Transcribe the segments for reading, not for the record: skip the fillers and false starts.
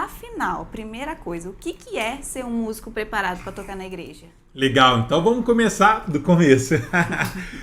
afinal, primeira coisa, o que é ser um músico preparado para tocar na igreja? Legal, então vamos começar do começo.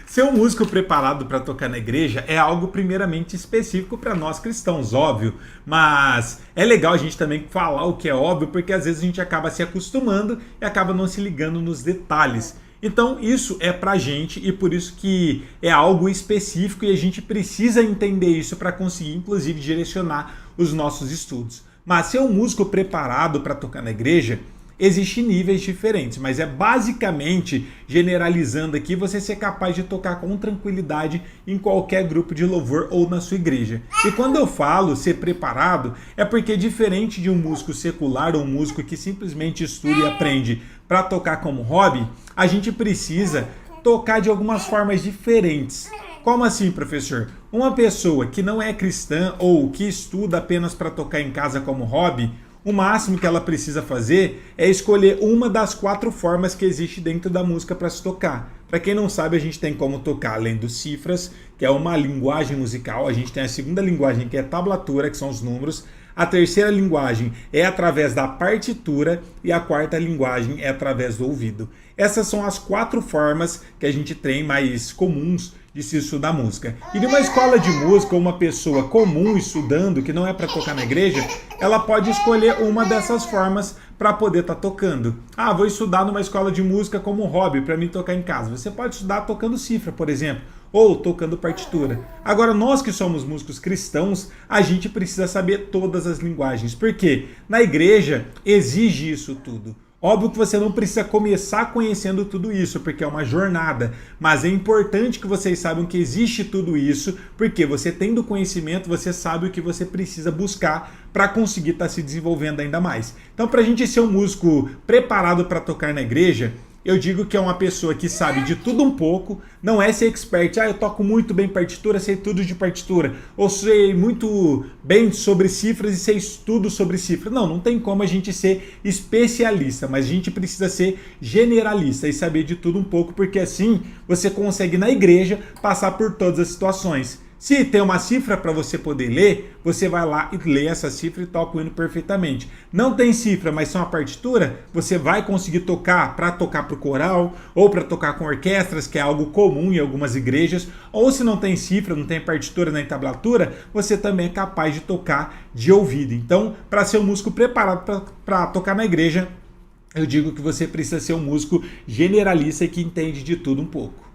Ser um músico preparado para tocar na igreja é algo primeiramente específico para nós cristãos, óbvio, mas é legal a gente também falar o que é óbvio, porque às vezes a gente acaba se acostumando e acaba não se ligando nos detalhes. Então isso é pra gente e por isso que é algo específico e a gente precisa entender isso para conseguir inclusive direcionar os nossos estudos. Mas ser um músico preparado para tocar na igreja, existem níveis diferentes, mas é basicamente, generalizando aqui, você ser capaz de tocar com tranquilidade em qualquer grupo de louvor ou na sua igreja. E quando eu falo ser preparado, é porque diferente de um músico secular ou um músico que simplesmente estuda e aprende para tocar como hobby, a gente precisa tocar de algumas formas diferentes. Como assim, professor? Uma pessoa que não é cristã ou que estuda apenas para tocar em casa como hobby, o máximo que ela precisa fazer é escolher uma das 4 formas que existe dentro da música para se tocar. Para quem não sabe, a gente tem como tocar além dos cifras, que é uma linguagem musical, a gente tem a segunda linguagem que é tablatura, que são os números, a terceira linguagem é através da partitura e a quarta linguagem é através do ouvido. Essas são as 4 formas que a gente tem mais comuns de se estudar música. E de uma escola de música, uma pessoa comum estudando, que não é para tocar na igreja, ela pode escolher uma dessas formas para poder estar tocando. Ah, vou estudar numa escola de música como hobby para mim tocar em casa. Você pode estudar tocando cifra, por exemplo, ou tocando partitura. Agora, nós que somos músicos cristãos, a gente precisa saber todas as linguagens, porque na igreja exige isso tudo. Óbvio que você não precisa começar conhecendo tudo isso, porque é uma jornada, mas é importante que vocês saibam que existe tudo isso, porque você tendo conhecimento, você sabe o que você precisa buscar para conseguir estar se desenvolvendo ainda mais. Então, para a gente ser um músico preparado para tocar na igreja, eu digo que é uma pessoa que sabe de tudo um pouco, não é ser expert, eu toco muito bem partitura, sei tudo de partitura, ou sei muito bem sobre cifras e sei tudo sobre cifras. Não tem como a gente ser especialista, mas a gente precisa ser generalista e saber de tudo um pouco, porque assim você consegue na igreja passar por todas as situações. Se tem uma cifra para você poder ler, você vai lá e lê essa cifra e toca o hino perfeitamente. Não tem cifra, mas só uma partitura, você vai conseguir tocar para o coral ou para tocar com orquestras, que é algo comum em algumas igrejas. Ou se não tem cifra, não tem partitura nem tablatura, você também é capaz de tocar de ouvido. Então, para ser um músico preparado para tocar na igreja, eu digo que você precisa ser um músico generalista e que entende de tudo um pouco.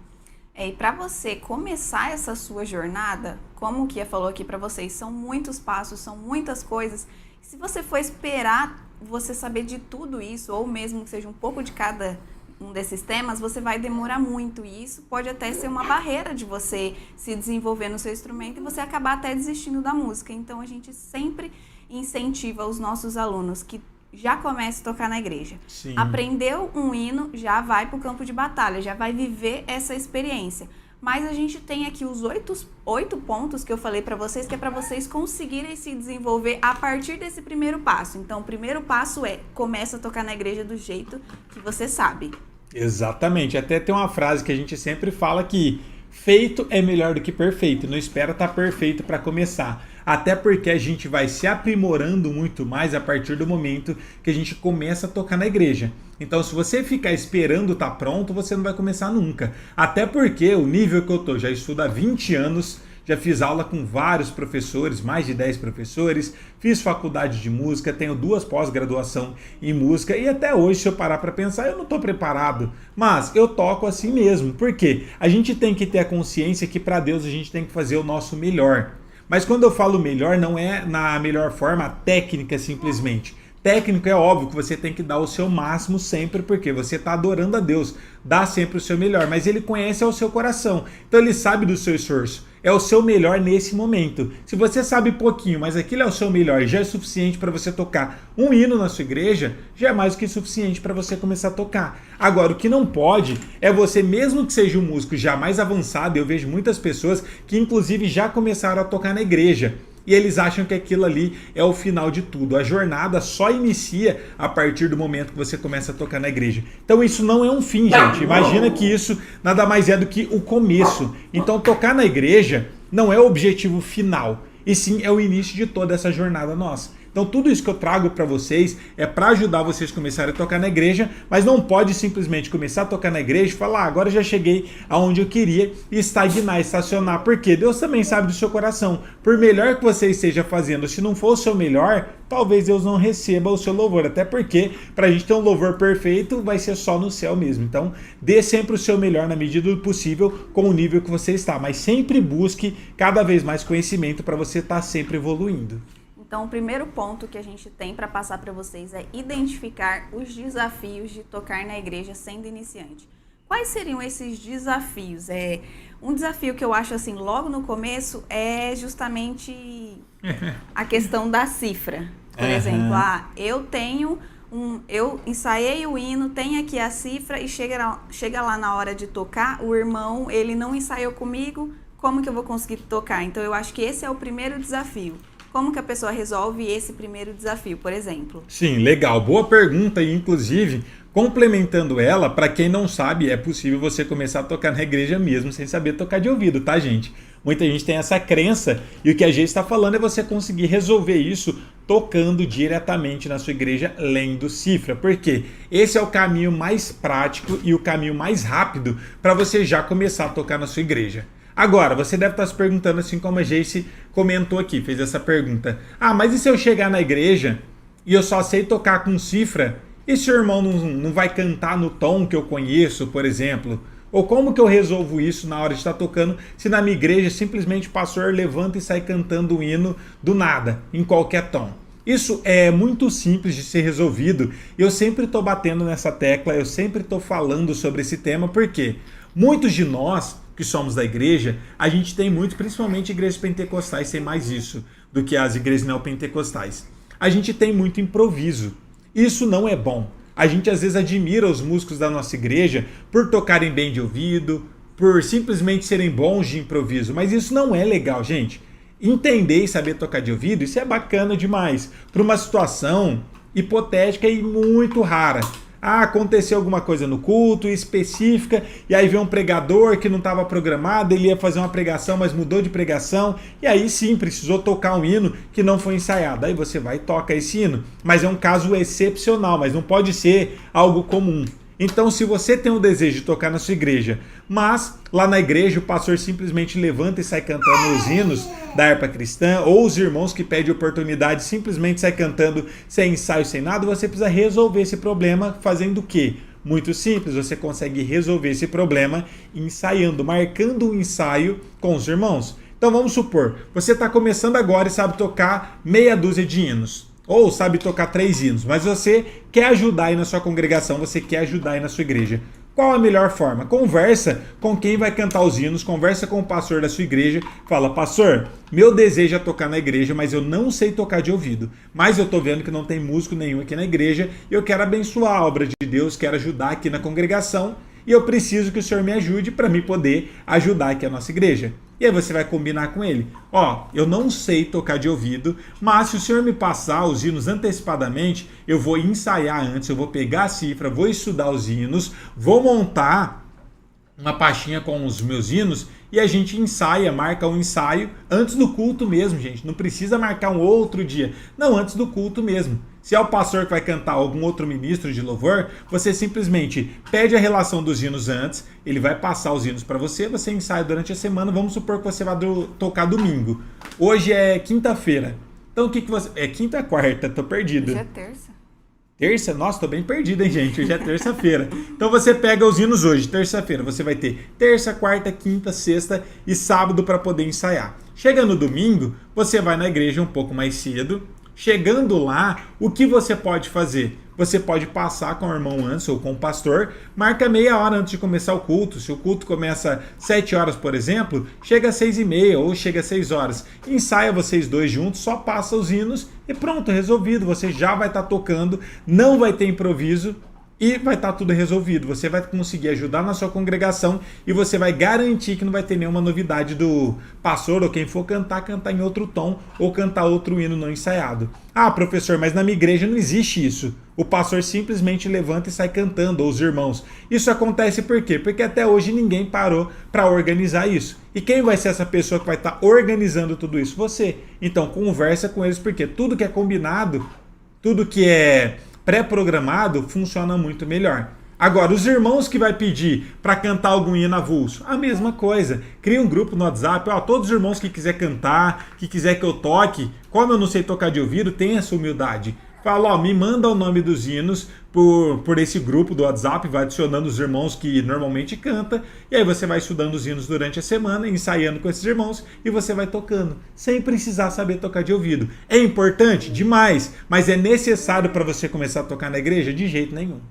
E para você começar essa sua jornada, como o Kia falou aqui para vocês, são muitos passos, são muitas coisas. Se você for esperar você saber de tudo isso, ou mesmo que seja um pouco de cada um desses temas, você vai demorar muito. E isso pode até ser uma barreira de você se desenvolver no seu instrumento e você acabar até desistindo da música. Então a gente sempre incentiva os nossos alunos que já começa a tocar na igreja. Sim. Aprendeu um hino, já vai para o campo de batalha, já vai viver essa experiência. Mas a gente tem aqui os 8 pontos que eu falei para vocês, que é para vocês conseguirem se desenvolver a partir desse primeiro passo. Então, o primeiro passo é, começa a tocar na igreja do jeito que você sabe. Exatamente. Até tem uma frase que a gente sempre fala que feito é melhor do que perfeito. Não espera estar perfeito para começar. Até porque a gente vai se aprimorando muito mais a partir do momento que a gente começa a tocar na igreja. Então, se você ficar esperando estar pronto, você não vai começar nunca. Até porque o nível que eu tô, já estudo há 20 anos, já fiz aula com vários professores, mais de 10 professores, fiz faculdade de música, tenho 2 pós-graduação em música e até hoje, se eu parar para pensar, eu não estou preparado, mas eu toco assim mesmo. Por quê? A gente tem que ter a consciência que para Deus a gente tem que fazer o nosso melhor. Mas quando eu falo melhor, não é na melhor forma técnica simplesmente. Técnico é óbvio que você tem que dar o seu máximo sempre, porque você está adorando a Deus. Dá sempre o seu melhor, mas ele conhece o seu coração. Então ele sabe do seu esforço. É o seu melhor nesse momento. Se você sabe pouquinho, mas aquilo é o seu melhor, já é suficiente para você tocar um hino na sua igreja, já é mais do que suficiente para você começar a tocar. Agora, o que não pode é você, mesmo que seja um músico já mais avançado, eu vejo muitas pessoas que inclusive já começaram a tocar na igreja. E eles acham que aquilo ali é o final de tudo. A jornada só inicia a partir do momento que você começa a tocar na igreja. Então isso não é um fim, gente. Imagina que isso nada mais é do que o começo. Então tocar na igreja não é o objetivo final, e sim é o início de toda essa jornada nossa. Então tudo isso que eu trago para vocês é para ajudar vocês a começarem a tocar na igreja, mas não pode simplesmente começar a tocar na igreja e falar, agora já cheguei aonde eu queria e estagnar, estacionar, porque Deus também sabe do seu coração. Por melhor que você esteja fazendo, se não for o seu melhor, talvez Deus não receba o seu louvor, até porque para a gente ter um louvor perfeito vai ser só no céu mesmo. Então dê sempre o seu melhor na medida do possível com o nível que você está, mas sempre busque cada vez mais conhecimento para você estar sempre evoluindo. Então, o primeiro ponto que a gente tem para passar para vocês é identificar os desafios de tocar na igreja sendo iniciante. Quais seriam esses desafios? Um desafio que eu acho assim, logo no começo, é justamente a questão da cifra. Por exemplo, eu ensaiei o hino, tem aqui a cifra e chega lá na hora de tocar, o irmão, ele não ensaiou comigo, como que eu vou conseguir tocar? Então, eu acho que esse é o primeiro desafio. Como que a pessoa resolve esse primeiro desafio, por exemplo? Sim, legal. Boa pergunta e, inclusive, complementando ela, para quem não sabe, é possível você começar a tocar na igreja mesmo sem saber tocar de ouvido, tá, gente? Muita gente tem essa crença e o que a gente está falando é você conseguir resolver isso tocando diretamente na sua igreja, lendo cifra. Por quê? Esse é o caminho mais prático e o caminho mais rápido para você já começar a tocar na sua igreja. Agora, você deve estar se perguntando, assim como a Jace comentou aqui, fez essa pergunta. Mas e se eu chegar na igreja e eu só sei tocar com cifra? E se o irmão não vai cantar no tom que eu conheço, por exemplo? Ou como que eu resolvo isso na hora de estar tocando, se na minha igreja simplesmente o pastor levanta e sai cantando o hino do nada, em qualquer tom? Isso é muito simples de ser resolvido. Eu sempre estou batendo nessa tecla, eu sempre estou falando sobre esse tema, porque muitos de nós que somos da igreja, a gente tem muito, principalmente igrejas pentecostais, tem mais isso do que as igrejas neopentecostais. A gente tem muito improviso. Isso não é bom. A gente às vezes admira os músicos da nossa igreja por tocarem bem de ouvido, por simplesmente serem bons de improviso, mas isso não é legal, gente. Entender e saber tocar de ouvido, isso é bacana demais, para uma situação hipotética e muito rara. Aconteceu alguma coisa no culto específica, e aí veio um pregador que não estava programado, ele ia fazer uma pregação, mas mudou de pregação, e aí sim, precisou tocar um hino que não foi ensaiado. Aí você vai e toca esse hino, mas é um caso excepcional, mas não pode ser algo comum. Então, se você tem o desejo de tocar na sua igreja, mas lá na igreja o pastor simplesmente levanta e sai cantando os hinos da harpa cristã, ou os irmãos que pedem oportunidade simplesmente sai cantando sem ensaio, sem nada, você precisa resolver esse problema fazendo o quê? Muito simples, você consegue resolver esse problema ensaiando, marcando um ensaio com os irmãos. Então vamos supor, você está começando agora e sabe tocar meia dúzia de hinos. Ou sabe tocar 3 hinos, mas você quer ajudar aí na sua congregação, você quer ajudar aí na sua igreja. Qual a melhor forma? Conversa com quem vai cantar os hinos, conversa com o pastor da sua igreja, fala, pastor, meu desejo é tocar na igreja, mas eu não sei tocar de ouvido. Mas eu tô vendo que não tem músico nenhum aqui na igreja, e eu quero abençoar a obra de Deus, quero ajudar aqui na congregação, e eu preciso que o senhor me ajude para me poder ajudar aqui a nossa igreja. E aí você vai combinar com ele. Eu não sei tocar de ouvido, mas se o senhor me passar os hinos antecipadamente, eu vou ensaiar antes, eu vou pegar a cifra, vou estudar os hinos, vou montar uma pastinha com os meus hinos e a gente ensaia, marca um ensaio antes do culto mesmo, gente. Não precisa marcar um outro dia. Não, antes do culto mesmo. Se é o pastor que vai cantar algum outro ministro de louvor, você simplesmente pede a relação dos hinos antes, ele vai passar os hinos para você, você ensaia durante a semana, vamos supor que você vai tocar domingo. Hoje é quinta-feira. Então o que você... É quinta ou quarta? Tô perdido. Hoje é terça. Terça? Nossa, tô bem perdido, hein, gente? Hoje é terça-feira. Então você pega os hinos hoje, terça-feira. Você vai ter terça, quarta, quinta, sexta e sábado para poder ensaiar. Chega no domingo, você vai na igreja um pouco mais cedo. Chegando lá, o que você pode fazer? Você pode passar com o irmão antes ou com o pastor, marca meia hora antes de começar o culto. Se o culto começa 7 horas, por exemplo, chega às 6h30 ou chega às 6 horas. Ensaia vocês dois juntos, só passa os hinos e pronto, resolvido. Você já vai estar tocando, não vai ter improviso e vai estar tudo resolvido. Você vai conseguir ajudar na sua congregação e você vai garantir que não vai ter nenhuma novidade do pastor ou quem for cantar em outro tom ou cantar outro hino não ensaiado. Ah, professor, mas na minha igreja não existe isso. O pastor simplesmente levanta e sai cantando, ou os irmãos. Isso acontece por quê? Porque até hoje ninguém parou para organizar isso. E quem vai ser essa pessoa que vai estar organizando tudo isso? Você. Então conversa com eles, porque tudo que é combinado, tudo que é pré-programado funciona muito melhor. Agora, os irmãos que vai pedir para cantar algum hino avulso, a mesma coisa. Cria um grupo no WhatsApp, ó, todos os irmãos que quiser cantar, que quiser que eu toque, como eu não sei tocar de ouvido, tenha essa humildade. Fala, ó, me manda o nome dos hinos por esse grupo do WhatsApp, vai adicionando os irmãos que normalmente canta, e aí você vai estudando os hinos durante a semana, ensaiando com esses irmãos, e você vai tocando, sem precisar saber tocar de ouvido. É importante? Demais, mas é necessário para você começar a tocar na igreja? De jeito nenhum.